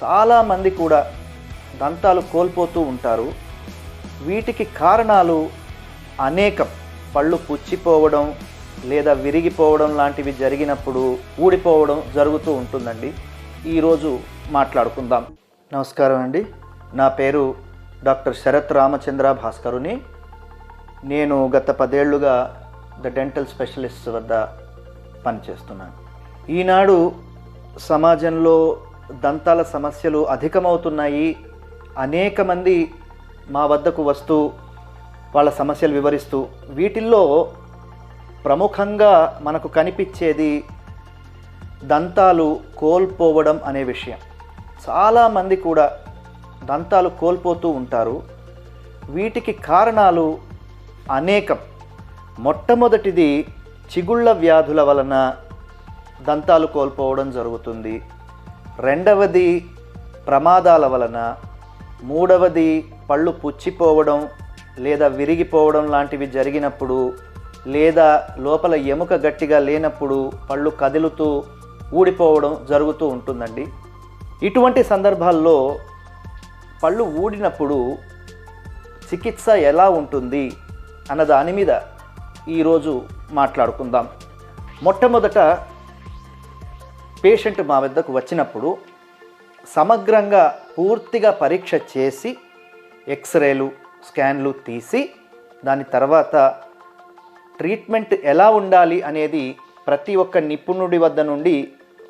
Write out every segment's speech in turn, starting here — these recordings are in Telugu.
చాలామంది కూడా దంతాలు కోల్పోతూ ఉంటారు. వీటికి కారణాలు అనేకం. పళ్ళు పుచ్చిపోవడం లేదా విరిగిపోవడం లాంటివి జరిగినప్పుడు ఊడిపోవడం జరుగుతూ ఉంటుందండి. ఈరోజు మాట్లాడుకుందాం. నమస్కారం అండి. నా పేరు డాక్టర్ శరత్ రామచంద్ర భాస్కరుని. నేను గత 10 ఏళ్లుగా ద డెంటల్ స్పెషలిస్ట్ వద్ద పనిచేస్తున్నాను. ఈనాడు సమాజంలో దంతాల సమస్యలు అధికమవుతున్నాయి. అనేక మంది మా వద్దకు వస్తూ వాళ్ళ సమస్యలు వివరిస్తూ, వీటిల్లో ప్రముఖంగా మనకు కనిపించేది దంతాలు కోల్పోవడం అనే విషయం. చాలామంది కూడా దంతాలు కోల్పోతూ ఉంటారు. వీటికి కారణాలు అనేకం. మొట్టమొదటిది చిగుళ్ళ వ్యాధుల వలన దంతాలు కోల్పోవడం జరుగుతుంది. రెండవది ప్రమాదాల వలన. మూడవది పళ్ళు పుచ్చిపోవడం లేదా విరిగిపోవడం లాంటివి జరిగినప్పుడు, లేదా లోపల ఎముక గట్టిగా లేనప్పుడు పళ్ళు కదులుతూ ఊడిపోవడం జరుగుతూ ఉంటుందండి. ఇటువంటి సందర్భాల్లో పళ్ళు ఊడినప్పుడు చికిత్స ఎలా ఉంటుంది అన్న దాని మీద ఈరోజు మాట్లాడుకుందాం. మొట్టమొదట పేషెంట్ మా వద్దకు వచ్చినప్పుడు సమగ్రంగా పూర్తిగా పరీక్ష చేసి ఎక్స్రేలు స్కాన్లు తీసి దాని తర్వాత ట్రీట్మెంట్ ఎలా ఉండాలి అనేది ప్రతి ఒక్క నిపుణుడి వద్ద నుండి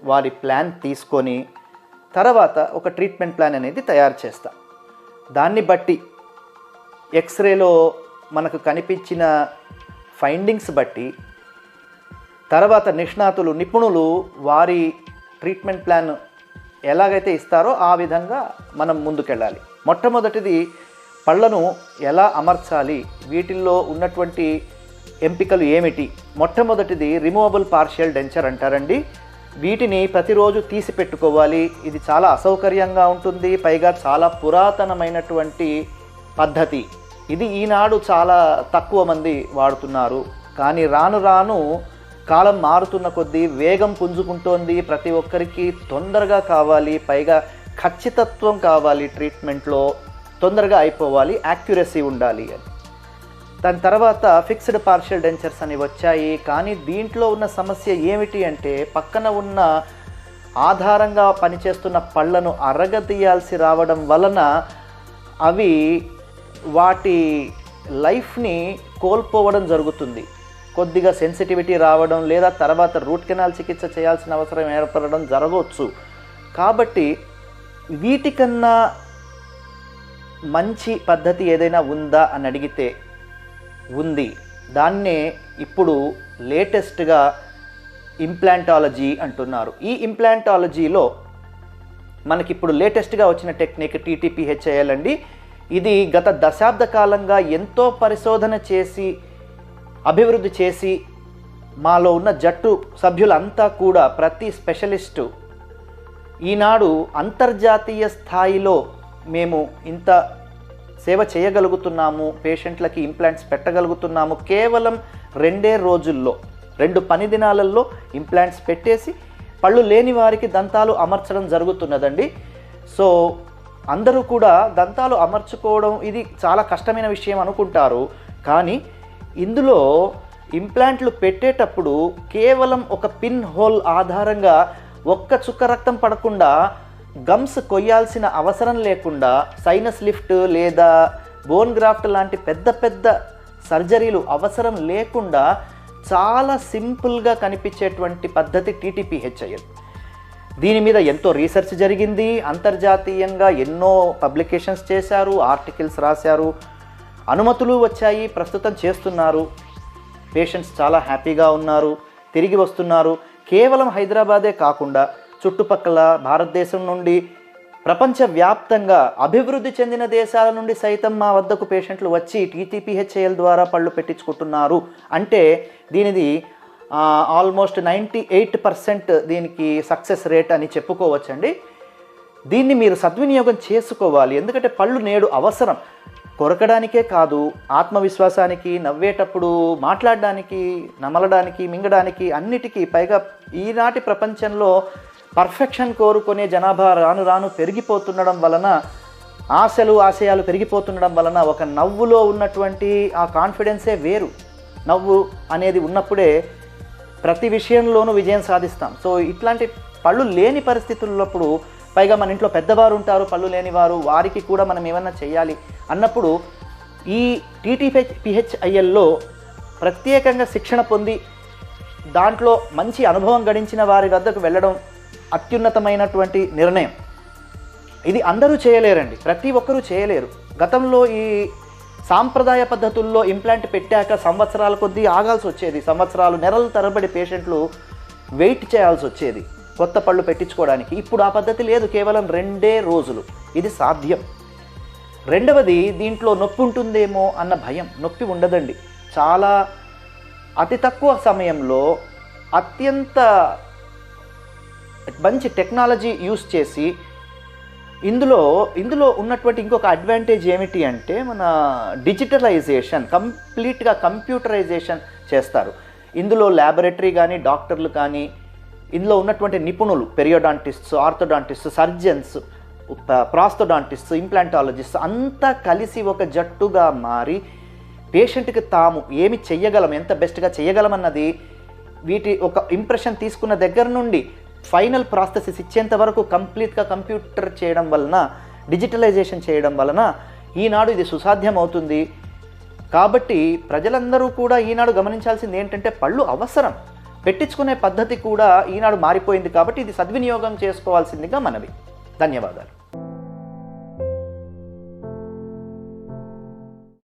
వారి ప్లాన్ తీసుకొని తర్వాత ఒక ట్రీట్మెంట్ ప్లాన్ అనేది తయారు చేస్తాం. దాన్ని బట్టి ఎక్స్రేలో మనకు కనిపించిన ఫైండింగ్స్ బట్టి తర్వాత నిపుణులు వారి ట్రీట్మెంట్ ప్లాన్ ఎలాగైతే ఇస్తారో ఆ విధంగా మనం ముందుకెళ్ళాలి. మొట్టమొదటిది పళ్ళను ఎలా అమర్చాలి, వీటిల్లో ఉన్నటువంటి ఎంపికలు ఏమిటి? మొట్టమొదటిది రిమూవబుల్ పార్షియల్ డెంచర్ అంటారండి. వీటిని ప్రతిరోజు తీసి పెట్టుకోవాలి. ఇది చాలా అసౌకర్యంగా ఉంటుంది. పైగా చాలా పురాతనమైనటువంటి పద్ధతి. ఇది ఈనాడు చాలా తక్కువ మంది వాడుతున్నారు. కానీ రాను రాను కాలం మారుతున్న కొద్దీ వేగం పుంజుకుంటోంది. ప్రతి ఒక్కరికి తొందరగా కావాలి, పైగా ఖచ్చితత్వం కావాలి, ట్రీట్మెంట్లో తొందరగా అయిపోవాలి, యాక్యురసీ ఉండాలి అని. దాని తర్వాత ఫిక్స్డ్ పార్షియల్ డెంచర్స్ అని వచ్చాయి. కానీ దీంట్లో ఉన్న సమస్య ఏమిటి అంటే పక్కన ఉన్న ఆధారంగా పనిచేస్తున్న పళ్ళను అరగదీయాల్సి రావడం వలన అవి వాటి లైఫ్ని కోల్పోవడం జరుగుతుంది. కొద్దిగా సెన్సిటివిటీ రావడం లేదా తర్వాత రూట్ కెనాల్ చికిత్స చేయాల్సిన అవసరం ఏర్పడడం జరగవచ్చు. కాబట్టి వీటికన్నా మంచి పద్ధతి ఏదైనా ఉందా అని అడిగితే ఉంది. దాన్నే ఇప్పుడు లేటెస్ట్గా ఇంప్లాంటాలజీ అంటున్నారు. ఈ ఇంప్లాంటాలజీలో మనకిప్పుడు లేటెస్ట్గా వచ్చిన టెక్నిక్ TTPHIL అండి. ఇది గత దశాబ్ద కాలంగా ఎంతో పరిశోధన చేసి అభివృద్ధి చేసి మాలో ఉన్న జట్టు సభ్యులంతా కూడా ప్రతి స్పెషలిస్టు ఈనాడు అంతర్జాతీయ స్థాయిలో మేము ఇంత సేవ చేయగలుగుతున్నాము, పేషెంట్లకి ఇంప్లాంట్స్ పెట్టగలుగుతున్నాము. కేవలం 2 రోజుల్లో 2 పని దినాలలో ఇంప్లాంట్స్ పెట్టేసి పళ్ళు లేని వారికి దంతాలు అమర్చడం జరుగుతున్నదండి. సో అందరూ కూడా దంతాలు అమర్చుకోవడం ఇది చాలా కష్టమైన విషయం అనుకుంటారు. కానీ ఇందులో ఇంప్లాంట్లు పెట్టేటప్పుడు కేవలం ఒక పిన్ హోల్ ఆధారంగా ఒక్క చుక్క రక్తం పడకుండా, గమ్స్ కొయ్యాల్సిన అవసరం లేకుండా, సైనస్ లిఫ్ట్ లేదా బోన్ గ్రాఫ్ట్ లాంటి పెద్ద పెద్ద సర్జరీలు అవసరం లేకుండా చాలా సింపుల్గా కనిపించేటువంటి పద్ధతి TTPHIL. దీని మీద ఎంతో రీసెర్చ్ జరిగింది. అంతర్జాతీయంగా ఎన్నో పబ్లికేషన్స్ చేశారు, ఆర్టికల్స్ రాశారు, అనుమతులు వచ్చాయి, ప్రస్తుతం చేస్తున్నారు. పేషెంట్స్ చాలా హ్యాపీగా ఉన్నారు, తిరిగి వస్తున్నారు. కేవలం హైదరాబాదే కాకుండా చుట్టుపక్కల భారతదేశం నుండి ప్రపంచవ్యాప్తంగా అభివృద్ధి చెందిన దేశాల నుండి సైతం మా వద్దకు పేషెంట్లు వచ్చి TTPHIL ద్వారా పళ్ళు పెట్టించుకుంటున్నారు. అంటే దీనిది ఆల్మోస్ట్ 98% దీనికి సక్సెస్ రేట్ అని చెప్పుకోవచ్చండి. దీన్ని మీరు సద్వినియోగం చేసుకోవాలి. ఎందుకంటే పళ్ళు నేడు అవసరం. కొరకడానికే కాదు, ఆత్మవిశ్వాసానికి, నవ్వేటప్పుడు మాట్లాడడానికి, నమలడానికి, మింగడానికి, అన్నిటికీ. పైగా ఈనాటి ప్రపంచంలో పర్ఫెక్షన్ కోరుకునే జనాభా రాను రాను పెరిగిపోతుండడం వలన, ఆశయాలు పెరిగిపోతుండడం వలన ఒక నవ్వులో ఉన్నటువంటి ఆ కాన్ఫిడెన్సే వేరు. నవ్వు అనేది ఉన్నప్పుడే ప్రతి విషయంలోనూ విజయం సాధిస్తాం. సో ఇట్లాంటి పళ్ళు లేని పరిస్థితులప్పుడు, పైగా మన ఇంట్లో పెద్దవారు ఉంటారు పళ్ళు లేనివారు, వారికి కూడా మనం ఏమన్నా చేయాలి అన్నప్పుడు ఈ TTPHILలో ప్రత్యేకంగా శిక్షణ పొంది దాంట్లో మంచి అనుభవం గడించిన వారి వద్దకు వెళ్ళడం అత్యున్నతమైనటువంటి నిర్ణయం. ఇది అందరూ చేయలేరండి, ప్రతి ఒక్కరూ చేయలేరు. గతంలో ఈ సాంప్రదాయ పద్ధతుల్లో ఇంప్లాంట్ పెట్టాక సంవత్సరాల కొద్దీ ఆగాల్సి వచ్చేది, సంవత్సరాలు నెలల తరబడి పేషెంట్లు వెయిట్ చేయాల్సి వచ్చేది కొత్త పళ్ళు పెట్టించుకోవడానికి. ఇప్పుడు ఆ పద్ధతి లేదు, కేవలం 2 రోజులు ఇది సాధ్యం. రెండవది, దీంట్లో నొప్పి ఉంటుందేమో అన్న భయం. నొప్పి ఉండదండి. చాలా అతి తక్కువ సమయంలో అత్యంత మంచి టెక్నాలజీ యూస్ చేసి ఇందులో ఉన్నటువంటి ఇంకొక అడ్వాంటేజ్ ఏమిటి అంటే, మన డిజిటలైజేషన్, కంప్లీట్గా కంప్యూటరైజేషన్ చేస్తారు. ఇందులో ల్యాబొరేటరీ కానీ, డాక్టర్లు కానీ, ఇందులో ఉన్నటువంటి నిపుణులు, పెరియోడాంటిస్ట్స్, ఆర్థోడాంటిస్ట్, సర్జన్స్, ప్రాస్థోడాంటిస్ట్, ఇంప్లాంటాలజిస్ట్ అంతా కలిసి ఒక జట్టుగా మారి పేషెంట్కి తాము ఏమి చెయ్యగలం, ఎంత బెస్ట్గా చేయగలమన్నది వీటి ఒక ఇంప్రెషన్ తీసుకున్న దగ్గర నుండి ఫైనల్ ప్రాసెస్ ఇచ్చేంత వరకు కంప్లీట్గా కంప్యూటర్ చేయడం వలన, డిజిటలైజేషన్ చేయడం వలన ఈనాడు ఇది సుసాధ్యం అవుతుంది. కాబట్టి ప్రజలందరూ కూడా ఈనాడు గమనించాల్సింది ఏంటంటే, పళ్ళు అవసరం, పెట్టించుకునే పద్ధతి కూడా ఈనాడు మారిపోయింది. కాబట్టి ఇది సద్వినియోగం చేసుకోవాల్సిందిగా మనవి. ధన్యవాదాలు.